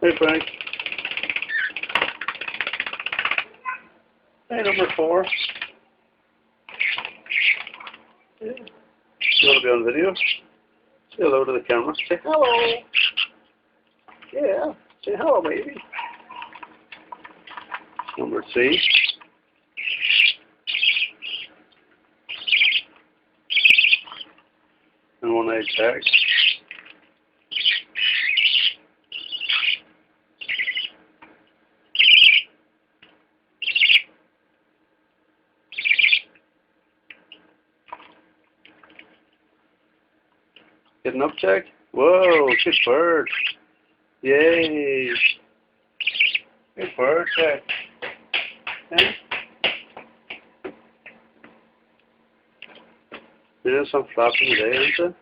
Hey, Frank. Hey, number 4. Yeah. You want to be on video? Say hello to the camera. Say hello. Yeah. Say hello, baby. Number 3. And 1 egg tag. Getting up, Jack? Whoa, good bird. Yay. Good bird, Jack. Yeah. You're doing some flapping today, aren't you?